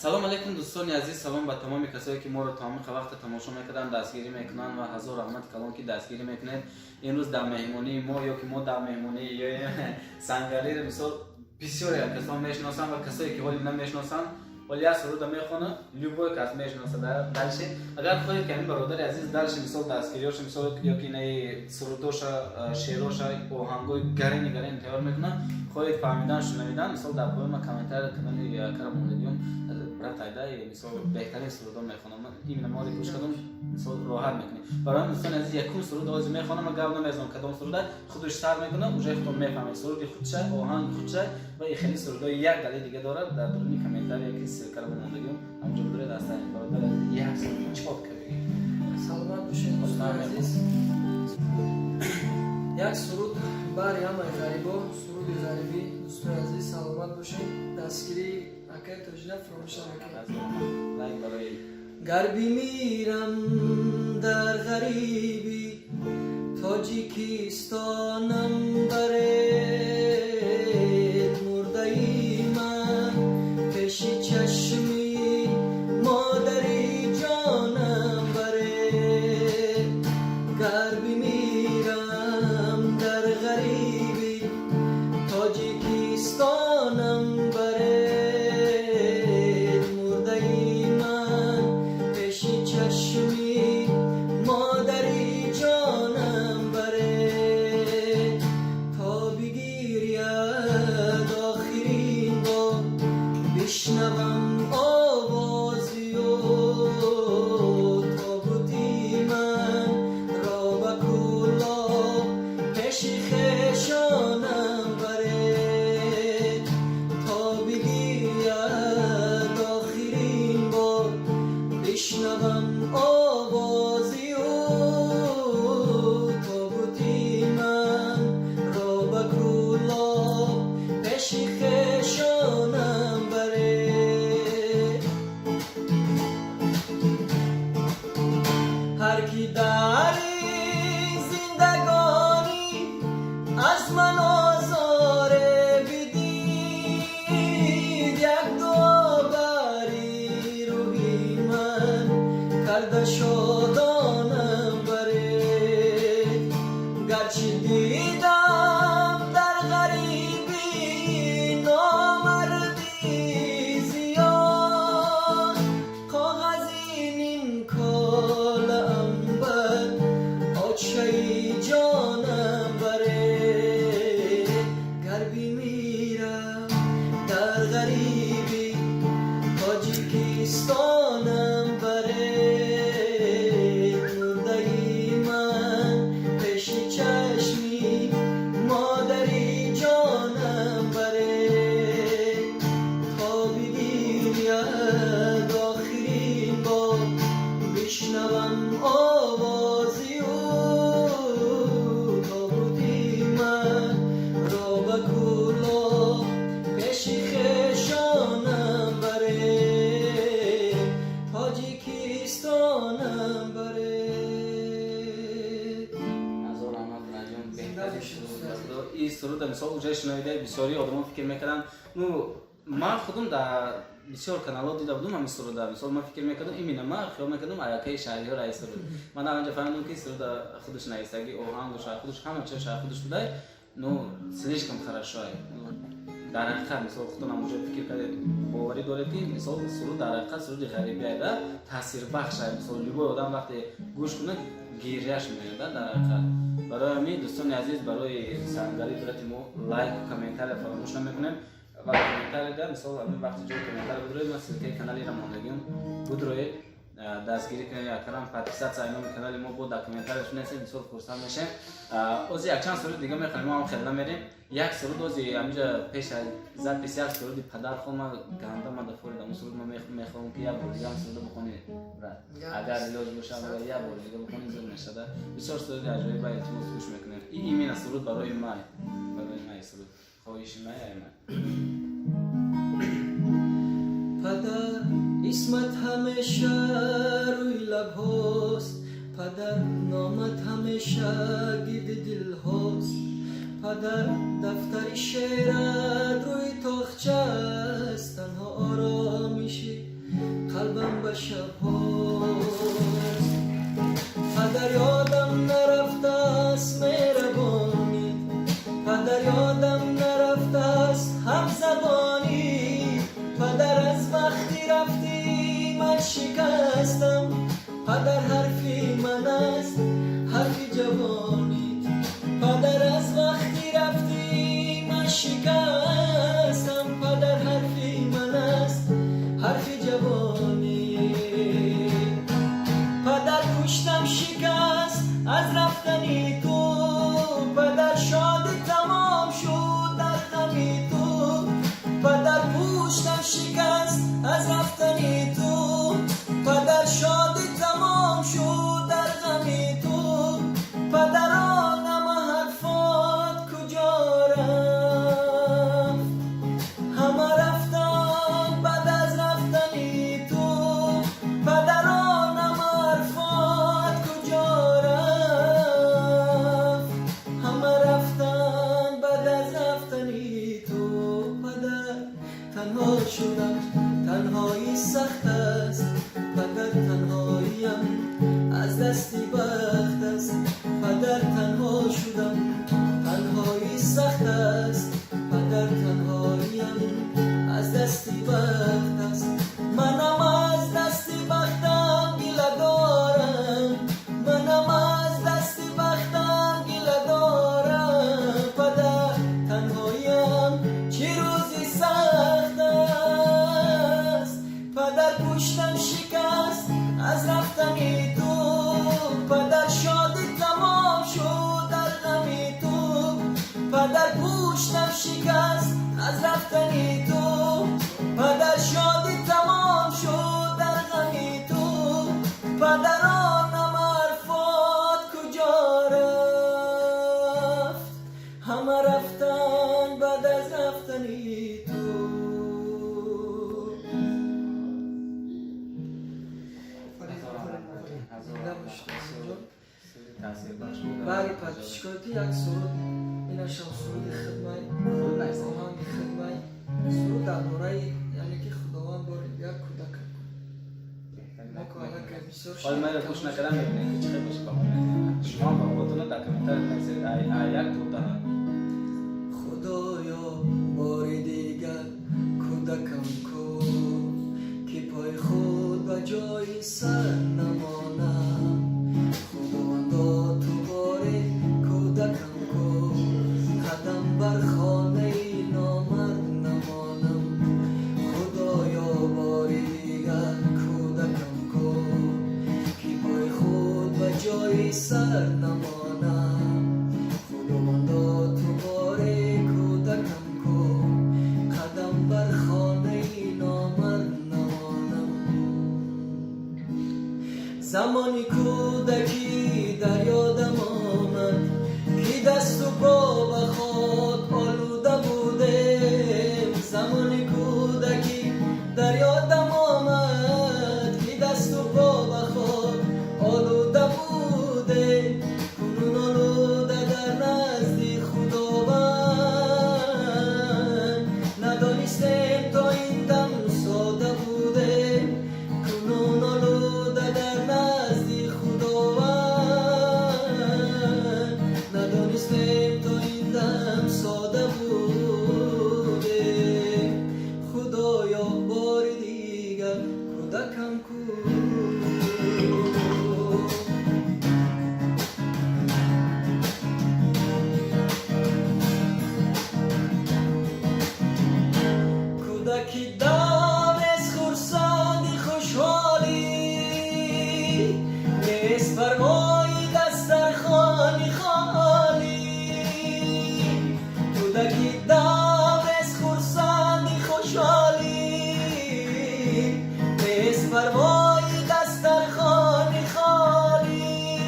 سلام علیکم دوستان عزیز، سلام به تمام کسایی که ما رو تمام وقت تماشا میکردن، دستگیری میکنن و هزار رحمت کلام که دستگیری میکنید. امروز در مهمانی ما یا که ما در مهمانی یا سنگلی رو مثال بسیاری کسان میشناسن و کسایی که ولی نمیشناسن ولی از سرود میخونه любой کس میشناسه دلش. اگر خواهید که این برادر عزیز دلش مثال دستگیریاش مثال یا که نه سروداش شعراش آهنگای گرین تیار میکنه، خواهید فهمیدن شنیدن مثال در پایین کامنتار کانال کرم موندیم برای تایید مثال بهترین سرودا میخونم این ما رو گوش کردم مثال راحت میکنه. برای دوستان عزیز یکم سرود آواز میخونم و گاو نمیزنم کدام سرود خودش سر میکنه اونجا خودتون میفهمید سرود خودشه آهنگ خودشه و این خیلی سرودا یک دلیل دیگه داره. در درونی کامنتار یکی کرم موندیم همونجا بره دسته برادر یک سرود چاپ کنید. سلامت باشید دوستان عزیز. یک سرود برای همه غریبا، سرود غریبی. دوستان عزیز سلامت باشید. دستگیری اکای توجیه فراموش نکنید. غربی میرم در غریبی تاجیکستانم برید مردهی من پیشی چشمی مادری جانم برید. غربی میرم در غریبی تاجیکستانم برید مردهی من پیشی چشمی مادری جانم برید. تا بگیرید آخرین بار بشنوم آوازی و تابوتی من را به کولا پیشی خیشانم برید. تا بگیرید آخرین بار بشنوم آوازی و تابوتی من را به کولا پیشی خیشانم برید. هر کی در این زندگانی از من آزاره بدید یک دعا بری روحی من کرده شادانم برید. گرچه دیدم در غریبی نامردی زیاد کاغذی نیم کاله انبر آچه جانم برید. غربی میرم در غریبی تاجیکستانم برید مردهی من پیشی چشمی مادری جانم برید. تا بگیرید آخرین بار بشنوم آوازی و تابوتی من را به کولا پیشی خیشانم برید. تاجیکستانم برید. هزار رحمت نجم بهترین سرود. این سرود مثال اونجا شنیده بسیاری آدما فکر میکردن من خودم در بسیار کانال‌ها دیده بودم همین سرود مثال من فکر میکردم این من خیال میکردم آیاکای شهری ها رئیس سرود. من اونجا فهمیدم که سرود خودش نیستگی آهنگ و شاعر خودش همه چیز شاعر خودش بوده. نو слишком хорошо در حقیقت مثال خودم اونجا فکر کردم باوری داره که مثال سرود در حقیقت سرود غریبی است تاثیر بخش است. مثال لبای آدم وقتی گوش کنه گیریش میاد در حقیقت. برای همین دوستان عزیز برای سنگری دولت ما لایک و کامنتار فراموش نمیکنیم و کامنتار ده مثال همین وقتی جو کامنتار بدروید ما سلکه کانالی را موندگیم بدروید دستگیری کنید یا کلام 500 ساینام کانال ما بود در کامنتارش نویسید بسیار خرسند میشیم. از یک چند سرود دیگه میخوایم ما هم خیلی نمیریم. یک سرود از همینجا پیش از زد پیش یک سرود پدر خود ما گنده ما دفعه دادم سرود ما میخوام که یک بار دیگه هم سرود بخونید اگر علاج باشه و یک بار دیگه بخونید زور نشده. بسیار سرود عجیبی باید تو گوش میکنیم. این سرود برای ما سرود خواهش ما پدر اسمت همیشه روی لب هاست، پدر نامت همیشه گید دل هاست، پدر دفتر شعرت روی تاخچه است، تنها آرامیشی رفتی من شکستم پدر حرفی من است حرفی جوانی پدر از وقتی رفتی من شکستم پدر حرفی من است حرفی جوانی پدر پشتم شکست از رفتنی تو پدر شادی تمام شد در غمی تو پدر پشتم شکست از رفتنی تو پدر شادی تمام شد در غمی تو پدرانم حرفات کجا رفت همه رفتن بعد از رفتنی تو پدرانم حرفات کجا رفت همه رفتن بعد از رفتنی تو پدر تنها شدم تنهایی سخت است پدر تنهاییم از دستی بخت است پدر تنها شدم تنهایی سخت است پدر تنهاییم از دستی بخت است منم از دستی بختم گله دارم منم از دستی بختم گله دارم پدر تنهاییم چه روزی سخت است پدر پشتم شکست از رفتنی تو پدر شادی تمام شد در غمی تو پدر پشتم شکست از رفتنی تو پدر شادی تمام شد در غمی تو پدرانم حرفات کجا رفت همه رفتن بعد از رفتنی تو برای پادشکاتی یک سرود این شب سرود خدمت آهنگ خدمت سرود درباره یعنی که خداوند بار یک کودک ما که الان که بسیار حال من رو گوش نکردم ببینید که چه خوش کامل شما با خودتون در کامنتر نویسید یک توتا خدایا بار دیگر کودکم کو که پای خود به جای سر نمانم خداوندا تو بار کودکم کو قدم بر خانه نامرد نمانم خدایا بار دیگر کودکم کو که پای خود به جای سر نمانم خداوندا تو بار کودکم کو قدم بر خانه نامرد نمانم زمانی کودکی در یادم آمد که دست و پا به خاک آلوده بودم زمانی کودکی در یادم آمد که دست و پا به خاک آلوده بوده کنون آلوده در نزد خداوند ندانستم تا این دم ساده بوده کنون آلوده در نزد خداوند ندانستم تا این دم ساده بوده خدایا بار دیگر کودکم کو کودکی دامس خورسانی خوشحالی نیست پروایی دسترخوانی خالی کودکی دامس خورسانی خوشحالی نیست پروایی دسترخوانی خالی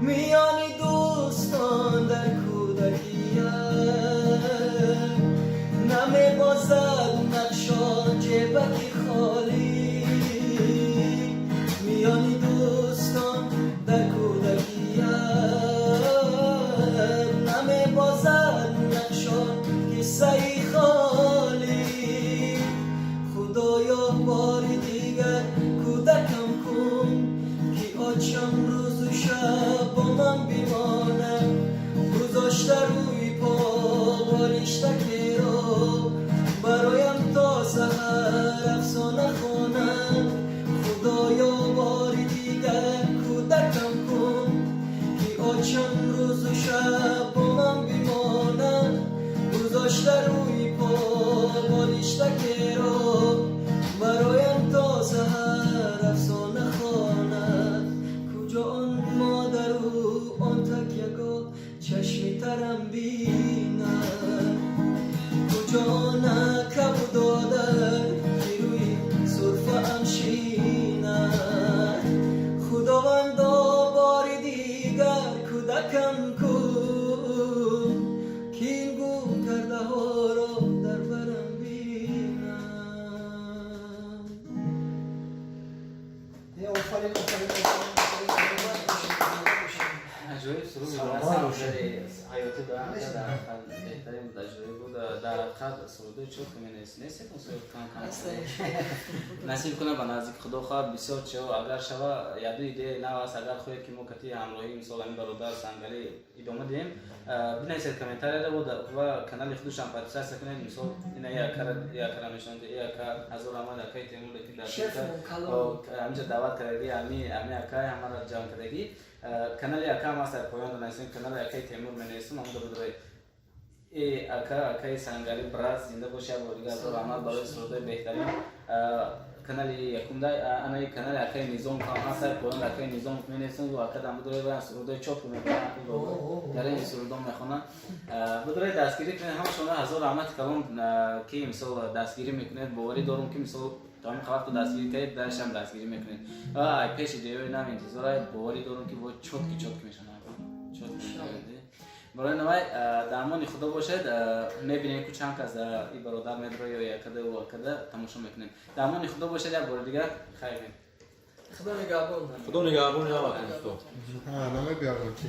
میانی دوستان در کودکیت نمی بازد نقشان جبکی خالی میانی دوستان در کودکیت نمی بازد نقشان کسایی خالی خدایا بار دیگر کودکم کن که آچم روز و شب با من بیمانم گذاشته روی پا بالشتکی رو برایم تا سحر افسانه آفرین سلامت باشین تجربه سرود سلامت اصلا باشین. حیاتی دارم که در بهترین تجربه بود در حقیقت سرود چوب که می نیست که سرود کم نصیب کنه به نزدیک خدا خواه بسیار چه اگر شما یادو ایده نو است اگر خواهید که ما کتی همراهی مثلا این برادر سنگری ادامه دیم بنویسید کامنتاری را بود و کانال خودش هم پادکست کنید مثلا این یا کار نشون ده یا کار هزار امان اکای تیمور لکی در شیف همینجا دعوت کردی امی اکای همراه جمع کردی کانال اکا ما سر پایان نشون کانال اکای تیمور منیسم هم دو بدوی ای اکای سنگری براز زنده باشه و دیگه از رحمت برای سرود بهترین کانال یکم دای انا کانال اکای نظام کام سر پایان اکای نظام منیسم و اکا دام بدوی و سرود چوب میکنه در این سرود میخونه بدوی دستگیری کنه هم شما هزار رحمت کلام کی مثلا دستگیری میکنه باوری دارم که مثلا تمام خواهد تو دستگیری کنید درش هم دستگیری میکنید پیش دیوی نام انتظار باوری دارم که با چوت میشن چوت میشن برای نوای درمان خدا باشد میبینید که چند از این برادر میدره یا کده و کده تماشا میکنید درمان خدا باشد یا بار دیگه خیر خدا نگهبان خدا نگهبان یا وقت نامه بیارم چی